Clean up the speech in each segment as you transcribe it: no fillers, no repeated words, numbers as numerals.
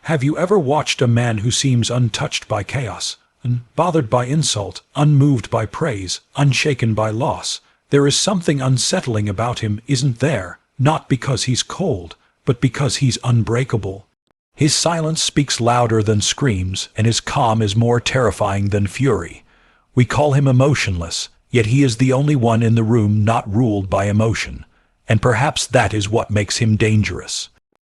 Have you ever watched a man who seems untouched by chaos, unbothered by insult, unmoved by praise, unshaken by loss? There is something unsettling about him, isn't there? Not because he's cold, but because he's unbreakable. His silence speaks louder than screams, and his calm is more terrifying than fury. We call him emotionless, yet he is the only one in the room not ruled by emotion. And perhaps that is what makes him dangerous.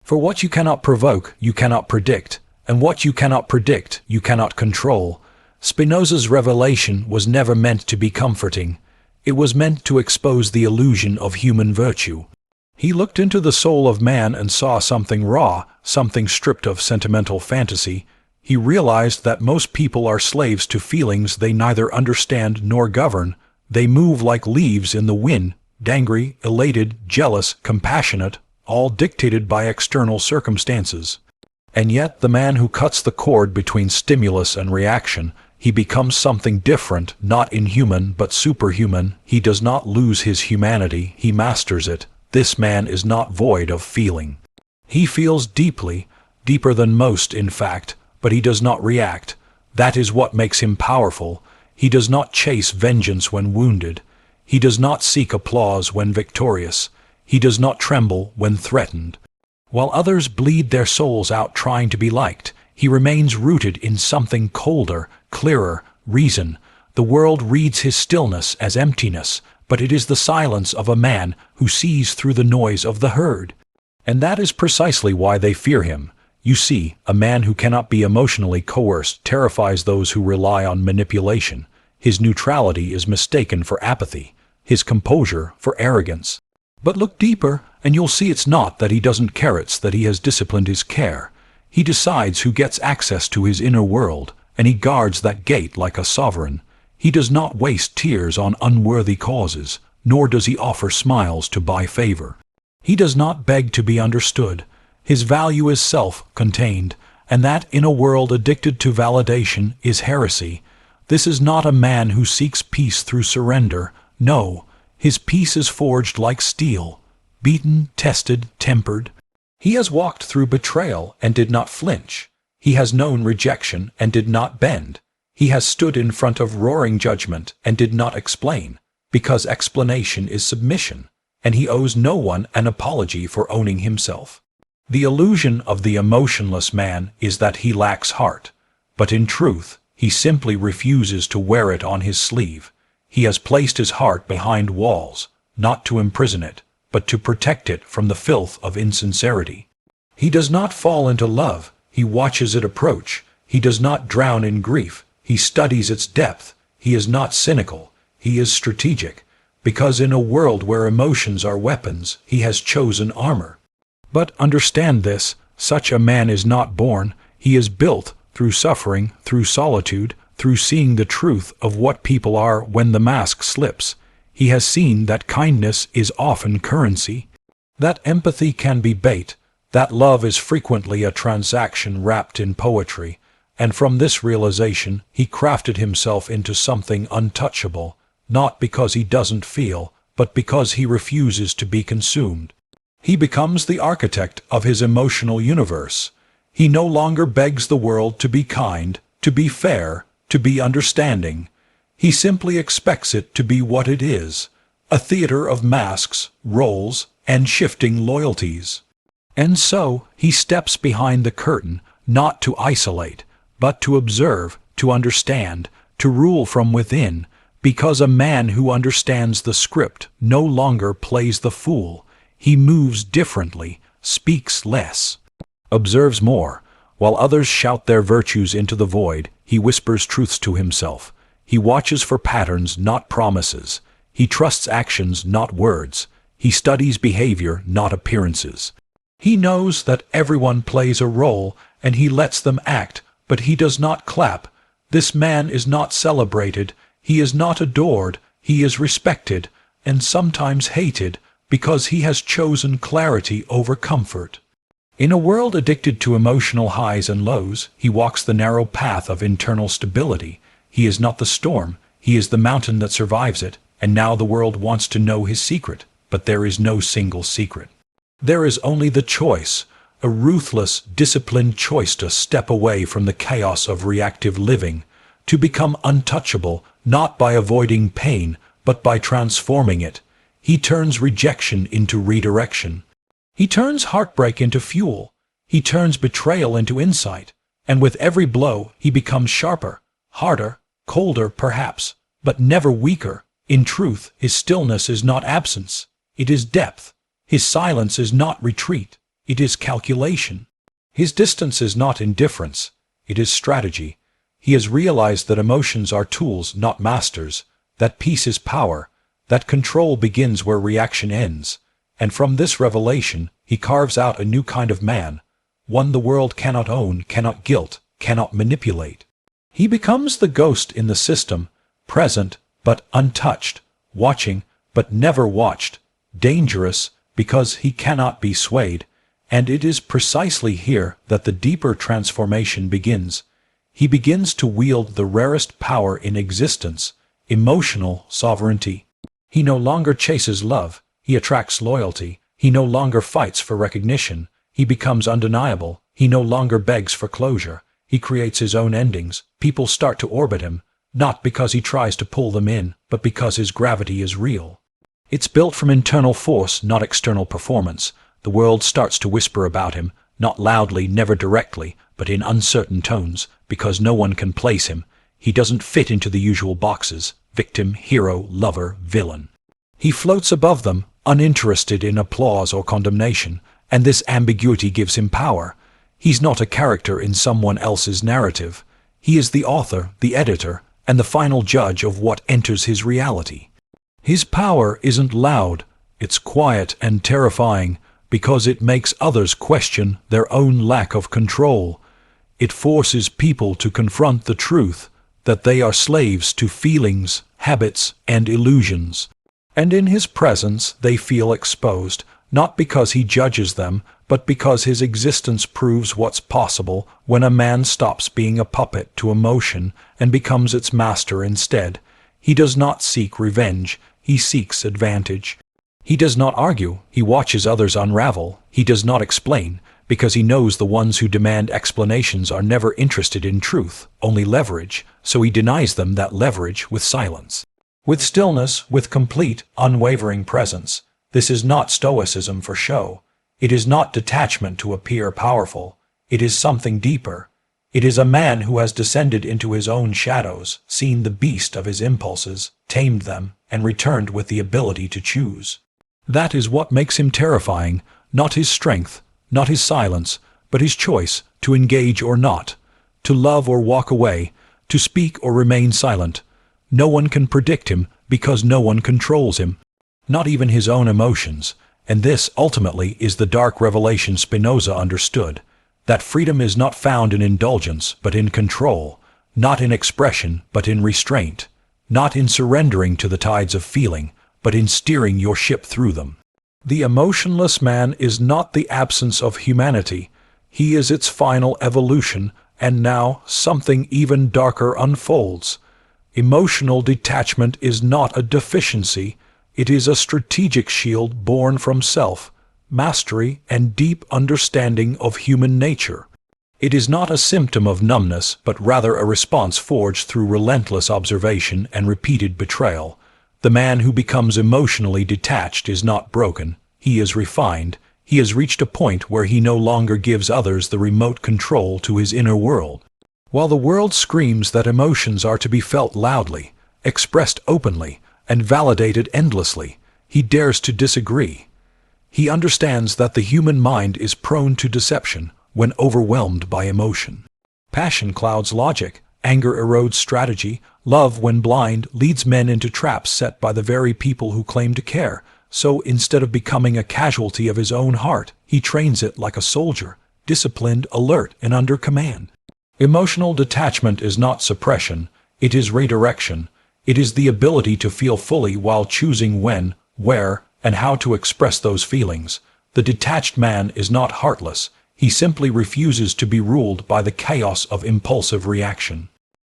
For what you cannot provoke, you cannot predict, and what you cannot predict, you cannot control. Spinoza's revelation was never meant to be comforting. It was meant to expose the illusion of human virtue. He looked into the soul of man and saw something raw, something stripped of sentimental fantasy. He realized that most people are slaves to feelings they neither understand nor govern. They move like leaves in the wind, angry, elated, jealous, compassionate, all dictated by external circumstances. And yet the man who cuts the cord between stimulus and reaction, he becomes something different, not inhuman but superhuman. He does not lose his humanity, he masters it. This man is not void of feeling. He feels deeply, deeper than most in fact, but he does not react. That is what makes him powerful. He does not chase vengeance when wounded. He does not seek applause when victorious. He does not tremble when threatened. While others bleed their souls out trying to be liked, he remains rooted in something colder, clearer, reason. The world reads his stillness as emptiness, but it is the silence of a man who sees through the noise of the herd. And that is precisely why they fear him. You see, a man who cannot be emotionally coerced terrifies those who rely on manipulation. His neutrality is mistaken for apathy, his composure for arrogance. But look deeper, and you'll see it's not that he doesn't care, it's that he has disciplined his care. He decides who gets access to his inner world, and he guards that gate like a sovereign. He does not waste tears on unworthy causes, nor does he offer smiles to buy favor. He does not beg to be understood. His value is self-contained, and that in a world addicted to validation is heresy. This is not a man who seeks peace through surrender. No, his peace is forged like steel, beaten, tested, tempered. He has walked through betrayal and did not flinch. He has known rejection and did not bend. He has stood in front of roaring judgment and did not explain, because explanation is submission, and he owes no one an apology for owning himself. The illusion of the emotionless man is that he lacks heart, but in truth, he simply refuses to wear it on his sleeve. He has placed his heart behind walls, not to imprison it, but to protect it from the filth of insincerity. He does not fall into love, he watches it approach. He does not drown in grief, he studies its depth. He is not cynical, he is strategic, because in a world where emotions are weapons, he has chosen armor. But understand this, such a man is not born, he is built through suffering, through solitude, through seeing the truth of what people are when the mask slips. He has seen that kindness is often currency, that empathy can be bait, that love is frequently a transaction wrapped in poetry, and from this realization he crafted himself into something untouchable, not because he doesn't feel, but because he refuses to be consumed. He becomes the architect of his emotional universe. He no longer begs the world to be kind, to be fair, to be understanding. He simply expects it to be what it is, a theater of masks, roles, and shifting loyalties. And so he steps behind the curtain, not to isolate, but to observe, to understand, to rule from within, because a man who understands the script no longer plays the fool. He moves differently, speaks less, observes more. While others shout their virtues into the void, he whispers truths to himself. He watches for patterns, not promises. He trusts actions, not words. He studies behavior, not appearances. He knows that everyone plays a role, and he lets them act, but he does not clap. This man is not celebrated, he is not adored, he is respected, and sometimes hated, because he has chosen clarity over comfort. In a world addicted to emotional highs and lows, he walks the narrow path of internal stability. He is not the storm, he is the mountain that survives it, and now the world wants to know his secret, but there is no single secret. There is only the choice, a ruthless, disciplined choice to step away from the chaos of reactive living, to become untouchable, not by avoiding pain, but by transforming it. He turns rejection into redirection. He turns heartbreak into fuel. He turns betrayal into insight. And with every blow, he becomes sharper, harder, colder perhaps, but never weaker. In truth, his stillness is not absence. It is depth. His silence is not retreat. It is calculation. His distance is not indifference. It is strategy. He has realized that emotions are tools, not masters, that peace is power, that control begins where reaction ends. And from this revelation, he carves out a new kind of man, one the world cannot own, cannot guilt, cannot manipulate. He becomes the ghost in the system, present but untouched, watching but never watched, dangerous because he cannot be swayed. And it is precisely here that the deeper transformation begins. He begins to wield the rarest power in existence, emotional sovereignty. He no longer chases love, he attracts loyalty. He no longer fights for recognition, he becomes undeniable. He no longer begs for closure, he creates his own endings. People start to orbit him, not because he tries to pull them in, but because his gravity is real. It's built from internal force, not external performance. The world starts to whisper about him, not loudly, never directly, but in uncertain tones, because no one can place him. He doesn't fit into the usual boxes: victim, hero, lover, villain. He floats above them, uninterested in applause or condemnation, and this ambiguity gives him power. He's not a character in someone else's narrative. He is the author, the editor, and the final judge of what enters his reality. His power isn't loud, it's quiet and terrifying, because it makes others question their own lack of control. It forces people to confront the truth that they are slaves to feelings, habits, and illusions. And in his presence they feel exposed, not because he judges them, but because his existence proves what's possible when a man stops being a puppet to emotion and becomes its master instead. He does not seek revenge, he seeks advantage. He does not argue, he watches others unravel. He does not explain, because he knows the ones who demand explanations are never interested in truth, only leverage, so he denies them that leverage with silence. With stillness, with complete, unwavering presence. This is not Stoicism for show. It is not detachment to appear powerful. It is something deeper. It is a man who has descended into his own shadows, seen the beast of his impulses, tamed them, and returned with the ability to choose. That is what makes him terrifying, not his strength, not his silence, but his choice to engage or not, to love or walk away, to speak or remain silent. No one can predict him because no one controls him, not even his own emotions. And this, ultimately, is the dark revelation Spinoza understood, that freedom is not found in indulgence, but in control, not in expression, but in restraint, not in surrendering to the tides of feeling, but in steering your ship through them. The emotionless man is not the absence of humanity. He is its final evolution, and now something even darker unfolds. Emotional detachment is not a deficiency. It is a strategic shield born from self, mastery, and deep understanding of human nature. It is not a symptom of numbness, but rather a response forged through relentless observation and repeated betrayal. The man who becomes emotionally detached is not broken. He is refined. He has reached a point where he no longer gives others the remote control to his inner world. While the world screams that emotions are to be felt loudly, expressed openly, and validated endlessly, he dares to disagree. He understands that the human mind is prone to deception when overwhelmed by emotion. Passion clouds logic, anger erodes strategy, love, when blind, leads men into traps set by the very people who claim to care. So instead of becoming a casualty of his own heart, he trains it like a soldier, disciplined, alert, and under command. Emotional detachment is not suppression, it is redirection. It is the ability to feel fully while choosing when, where, and how to express those feelings. The detached man is not heartless. He simply refuses to be ruled by the chaos of impulsive reaction.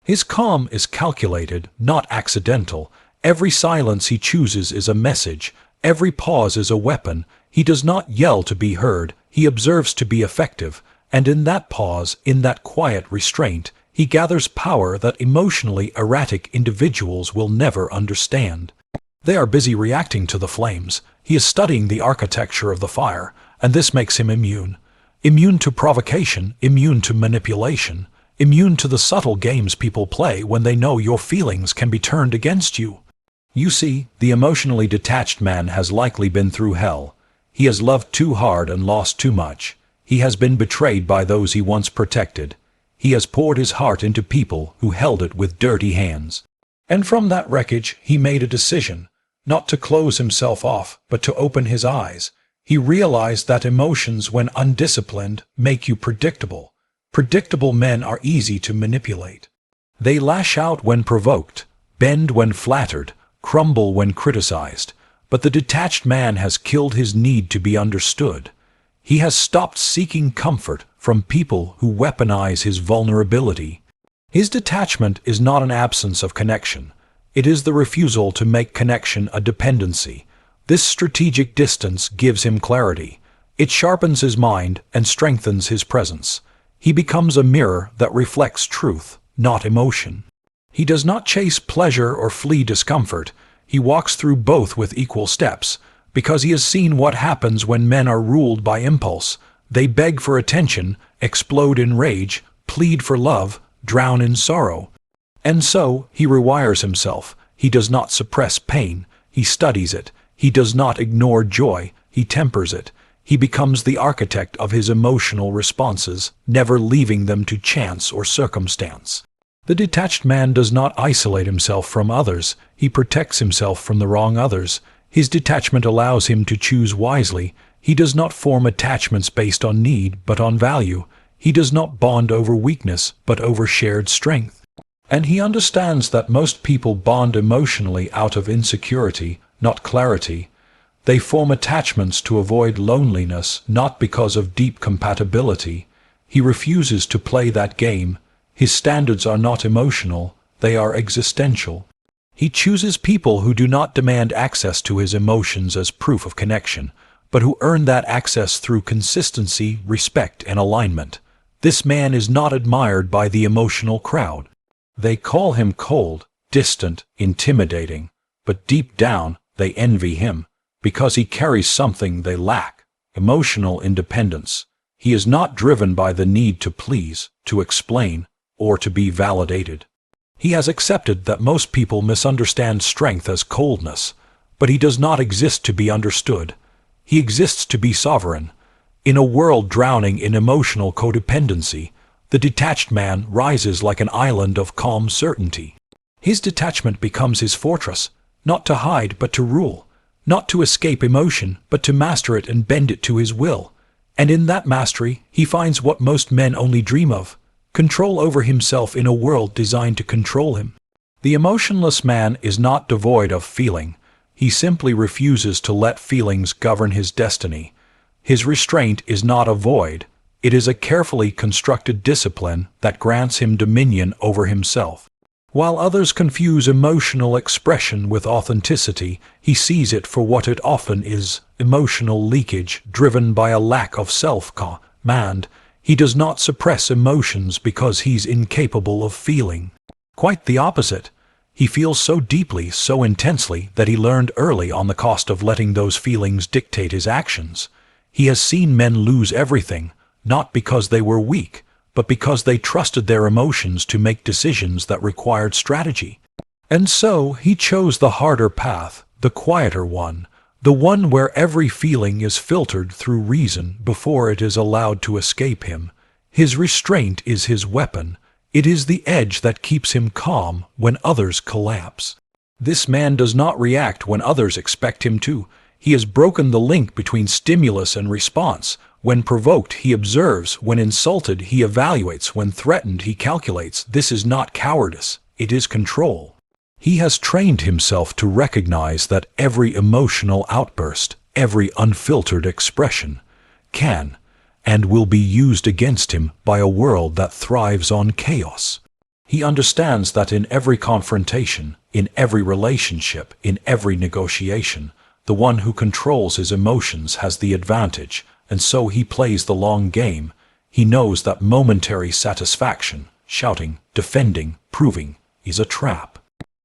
His calm is calculated, not accidental. Every silence he chooses is a message. Every pause is a weapon. He does not yell to be heard, he observes to be effective, and in that pause, in that quiet restraint, he gathers power that emotionally erratic individuals will never understand. They are busy reacting to the flames. He is studying the architecture of the fire, and this makes him immune. Immune to provocation, immune to manipulation, immune to the subtle games people play when they know your feelings can be turned against you. You see, the emotionally detached man has likely been through hell. He has loved too hard and lost too much. He has been betrayed by those he once protected. He has poured his heart into people who held it with dirty hands. And from that wreckage he made a decision, not to close himself off, but to open his eyes. He realized that emotions, when undisciplined, make you predictable. Predictable men are easy to manipulate. They lash out when provoked, bend when flattered, crumble when criticized. But the detached man has killed his need to be understood. He has stopped seeking comfort from people who weaponize his vulnerability. His detachment is not an absence of connection. It is the refusal to make connection a dependency. This strategic distance gives him clarity. It sharpens his mind and strengthens his presence. He becomes a mirror that reflects truth, not emotion. He does not chase pleasure or flee discomfort. He walks through both with equal steps, because he has seen what happens when men are ruled by impulse. They beg for attention, explode in rage, plead for love, drown in sorrow. And so, he rewires himself. He does not suppress pain. He studies it. He does not ignore joy. He tempers it. He becomes the architect of his emotional responses, never leaving them to chance or circumstance. The detached man does not isolate himself from others. He protects himself from the wrong others. His detachment allows him to choose wisely. He does not form attachments based on need, but on value. He does not bond over weakness, but over shared strength. And he understands that most people bond emotionally out of insecurity, not clarity. They form attachments to avoid loneliness, not because of deep compatibility. He refuses to play that game. His standards are not emotional, they are existential. He chooses people who do not demand access to his emotions as proof of connection, but who earn that access through consistency, respect, and alignment. This man is not admired by the emotional crowd. They call him cold, distant, intimidating, but deep down they envy him, because he carries something they lack: emotional independence. He is not driven by the need to please, to explain, or to be validated. He has accepted that most people misunderstand strength as coldness, but he does not exist to be understood. He exists to be sovereign. In a world drowning in emotional codependency, the detached man rises like an island of calm certainty. His detachment becomes his fortress, not to hide but to rule, not to escape emotion but to master it and bend it to his will. And in that mastery, he finds what most men only dream of: control over himself in a world designed to control him. The emotionless man is not devoid of feeling. He simply refuses to let feelings govern his destiny. His restraint is not a void. It is a carefully constructed discipline that grants him dominion over himself. While others confuse emotional expression with authenticity, he sees it for what it often is: emotional leakage driven by a lack of self-command. He does not suppress emotions because he's incapable of feeling. Quite the opposite. He feels so deeply, so intensely, that he learned early on the cost of letting those feelings dictate his actions. He has seen men lose everything, not because they were weak, but because they trusted their emotions to make decisions that required strategy. And so he chose the harder path, the quieter one, the one where every feeling is filtered through reason before it is allowed to escape him. His restraint is his weapon. It is the edge that keeps him calm when others collapse. This man does not react when others expect him to. He has broken the link between stimulus and response. When provoked, he observes. When insulted, he evaluates. When threatened, he calculates. This is not cowardice. It is control. He has trained himself to recognize that every emotional outburst, every unfiltered expression, can and will be used against him by a world that thrives on chaos. He understands that in every confrontation, in every relationship, in every negotiation, The one who controls his emotions has the advantage, and so he plays the long game. He knows that momentary satisfaction, shouting, defending, proving, is a trap.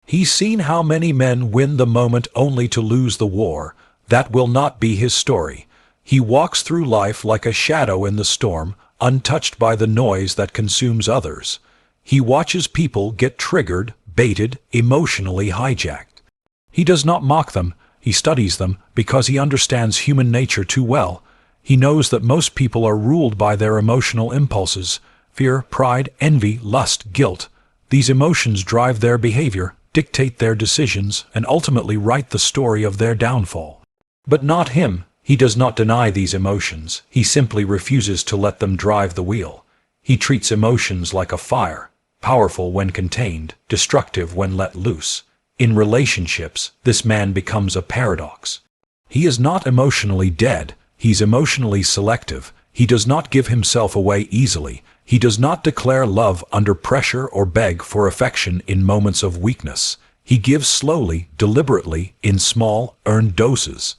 He's seen how many men win the moment only to lose the war. That will not be his story. He walks through life like a shadow in the storm, untouched by the noise that consumes others. He watches people get triggered, baited, emotionally hijacked. He does not mock them, he studies them because he understands human nature too well. He knows that most people are ruled by their emotional impulses: fear, pride, envy, lust, guilt. These emotions drive their behavior, dictate their decisions, and ultimately write the story of their downfall. But not him. He does not deny these emotions. He simply refuses to let them drive the wheel. He treats emotions like a fire, powerful when contained, destructive when let loose. In relationships, this man becomes a paradox. He is not emotionally dead. He's emotionally selective. He does not give himself away easily. He does not declare love under pressure or beg for affection in moments of weakness. He gives slowly, deliberately, in small, earned doses.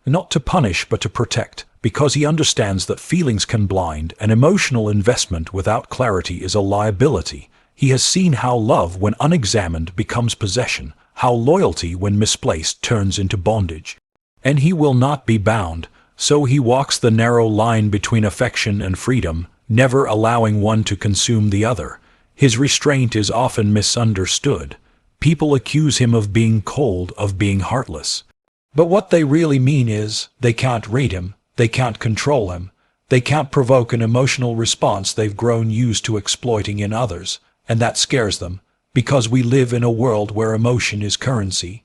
Not to punish but to protect, because he understands that feelings can blind, and emotional investment without clarity is a liability. He has seen how love, when unexamined, becomes possession, how loyalty, when misplaced, turns into bondage. And he will not be bound, so he walks the narrow line between affection and freedom, never allowing one to consume the other. His restraint is often misunderstood. People accuse him of being cold, of being heartless. But what they really mean is, they can't read him, they can't control him, they can't provoke an emotional response they've grown used to exploiting in others, and that scares them, because we live in a world where emotion is currency.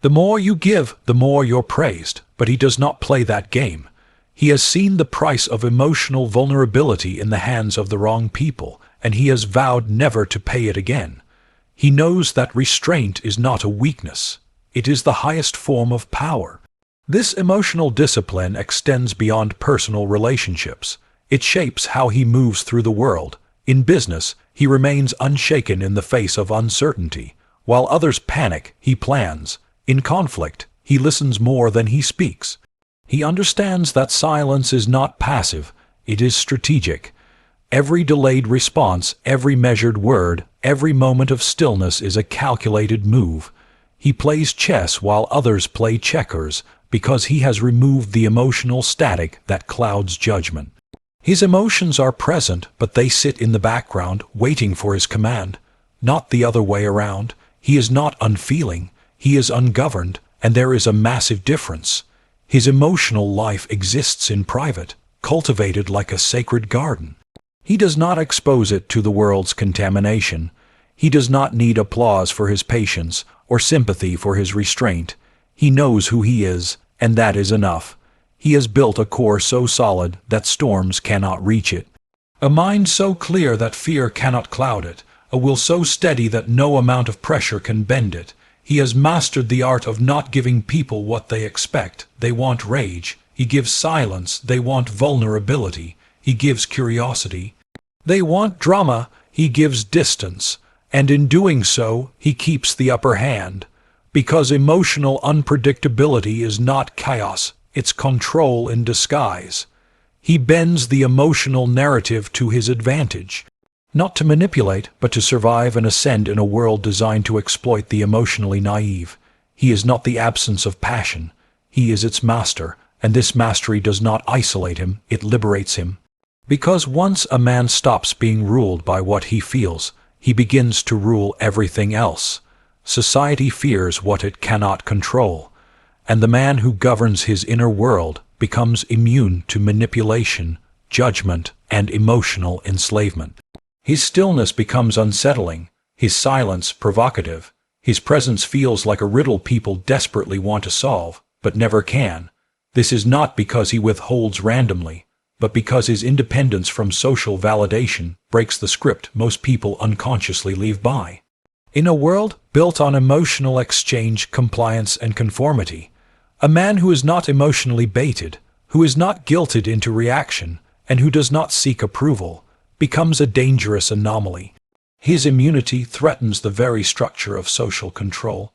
The more you give, the more you're praised, but he does not play that game. He has seen the price of emotional vulnerability in the hands of the wrong people, and he has vowed never to pay it again. He knows that restraint is not a weakness. It is the highest form of power. This emotional discipline extends beyond personal relationships. It shapes how he moves through the world. In business, he remains unshaken in the face of uncertainty. While others panic, he plans. In conflict, he listens more than he speaks. He understands that silence is not passive, it is strategic. Every delayed response, every measured word, every moment of stillness is a calculated move. He plays chess while others play checkers, because he has removed the emotional static that clouds judgment. His emotions are present, but they sit in the background, waiting for his command. Not the other way around. He is not unfeeling, he is ungoverned, and there is a massive difference. His emotional life exists in private, cultivated like a sacred garden. He does not expose it to the world's contamination. He does not need applause for his patience, or sympathy for his restraint. He knows who he is, and that is enough. He has built a core so solid that storms cannot reach it. A mind so clear that fear cannot cloud it. A will so steady that no amount of pressure can bend it. He has mastered the art of not giving people what they expect. They want rage. He gives silence. They want vulnerability. He gives curiosity. They want drama. He gives distance. And in doing so, he keeps the upper hand. Because emotional unpredictability is not chaos, it's control in disguise. He bends the emotional narrative to his advantage. Not to manipulate, but to survive and ascend in a world designed to exploit the emotionally naive. He is not the absence of passion. He is its master, and this mastery does not isolate him, it liberates him. Because once a man stops being ruled by what he feels, he begins to rule everything else. Society fears what it cannot control, and the man who governs his inner world becomes immune to manipulation, judgment, and emotional enslavement. His stillness becomes unsettling, his silence provocative. His presence feels like a riddle people desperately want to solve, but never can. This is not because he withholds randomly, but because his independence from social validation breaks the script most people unconsciously leave by. In a world built on emotional exchange, compliance, and conformity, a man who is not emotionally baited, who is not guilted into reaction, and who does not seek approval, becomes a dangerous anomaly. His immunity threatens the very structure of social control.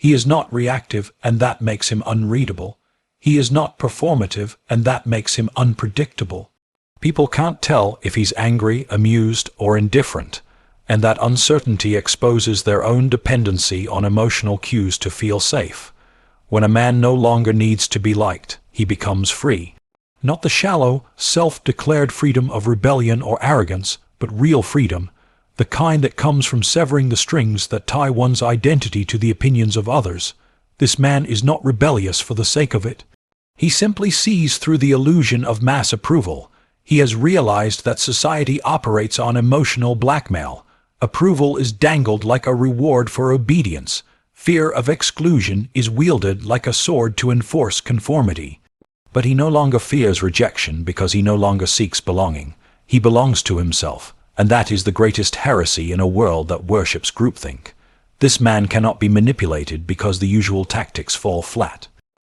He is not reactive, and that makes him unreadable. He is not performative, and that makes him unpredictable. People can't tell if he's angry, amused, or indifferent, and that uncertainty exposes their own dependency on emotional cues to feel safe. When a man no longer needs to be liked, he becomes free. Not the shallow, self-declared freedom of rebellion or arrogance, but real freedom, the kind that comes from severing the strings that tie one's identity to the opinions of others. This man is not rebellious for the sake of it. He simply sees through the illusion of mass approval. He has realized that society operates on emotional blackmail. Approval is dangled like a reward for obedience. Fear of exclusion is wielded like a sword to enforce conformity. But he no longer fears rejection because he no longer seeks belonging. He belongs to himself, and that is the greatest heresy in a world that worships groupthink. This man cannot be manipulated because the usual tactics fall flat.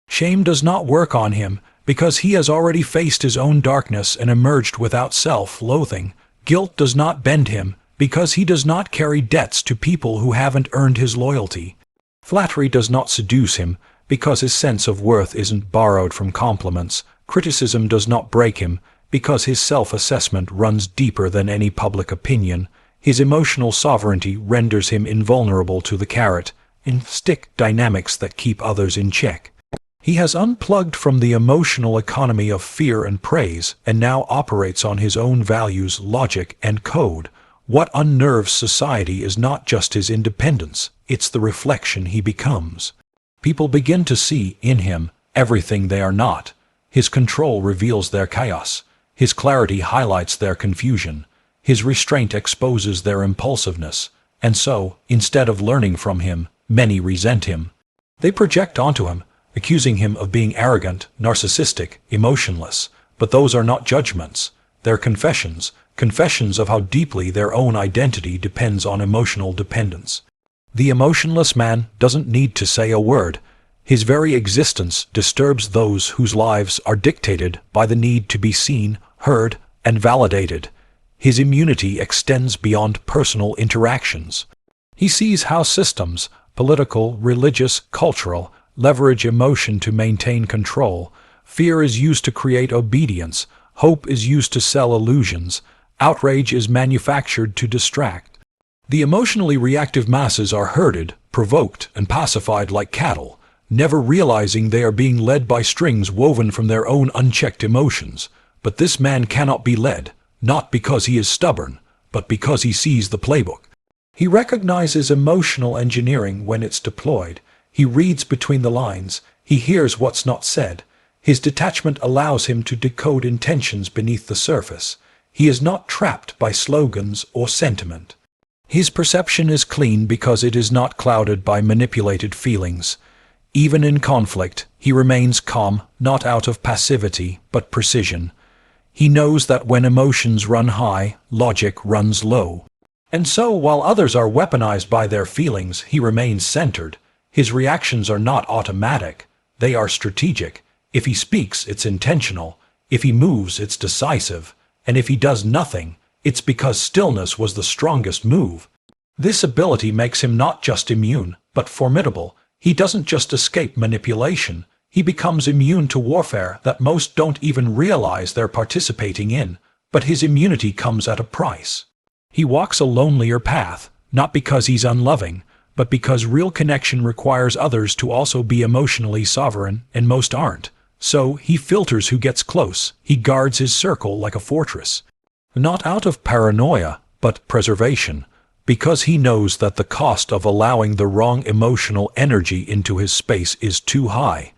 Shame does not work on him because he has already faced his own darkness and emerged without self-loathing. Guilt does not bend him because he does not carry debts to people who haven't earned his loyalty. Flattery does not seduce him because his sense of worth isn't borrowed from compliments. Criticism does not break him because his self-assessment runs deeper than any public opinion. His emotional sovereignty renders him invulnerable to the carrot and stick dynamics that keep others in check. He has unplugged from the emotional economy of fear and praise and now operates on his own values, logic, and code. What unnerves society is not just his independence, it's the reflection he becomes. People begin to see in him everything they are not. His control reveals their chaos. His clarity highlights their confusion. His restraint exposes their impulsiveness. And so, instead of learning from him, many resent him. They project onto him, accusing him of being arrogant, narcissistic, emotionless. But those are not judgments. They're confessions of how deeply their own identity depends on emotional dependence. The emotionless man doesn't need to say a word. His very existence disturbs those whose lives are dictated by the need to be seen, heard, and validated. His immunity extends beyond personal interactions. He sees how systems, political, religious, cultural, leverage emotion to maintain control. Fear is used to create obedience. Hope is used to sell illusions. Outrage is manufactured to distract. The emotionally reactive masses are herded, provoked, and pacified like cattle, never realizing they are being led by strings woven from their own unchecked emotions. But this man cannot be led, not because he is stubborn, but because he sees the playbook. He recognizes emotional engineering when it's deployed. He reads between the lines. He hears what's not said. His detachment allows him to decode intentions beneath the surface. He is not trapped by slogans or sentiment. His perception is clean because it is not clouded by manipulated feelings. Even in conflict, he remains calm, not out of passivity, but precision. He knows that when emotions run high, logic runs low. And so, while others are weaponized by their feelings, he remains centered. His reactions are not automatic. They are strategic. If he speaks, it's intentional. If he moves, it's decisive. And if he does nothing, it's because stillness was the strongest move. This ability makes him not just immune, but formidable. He doesn't just escape manipulation. He becomes immune to warfare that most don't even realize they're participating in. But his immunity comes at a price. He walks a lonelier path, not because he's unloving, but because real connection requires others to also be emotionally sovereign, and most aren't. So he filters who gets close. He guards his circle like a fortress. Not out of paranoia, but preservation, because he knows that the cost of allowing the wrong emotional energy into his space is too high.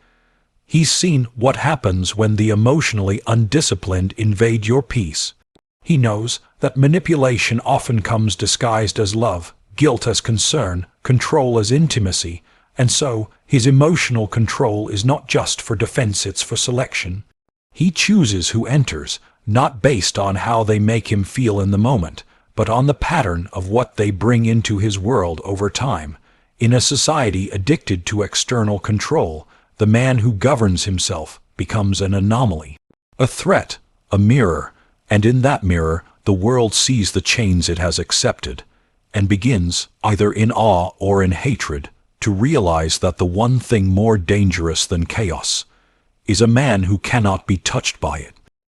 He's seen what happens when the emotionally undisciplined invade your peace. He knows that manipulation often comes disguised as love, guilt as concern, control as intimacy, and so his emotional control is not just for defense, it's for selection. He chooses who enters, not based on how they make him feel in the moment, but on the pattern of what they bring into his world over time. In a society addicted to external control, the man who governs himself becomes an anomaly, a threat, a mirror, and in that mirror the world sees the chains it has accepted, and begins, either in awe or in hatred, to realize that the one thing more dangerous than chaos is a man who cannot be touched by it.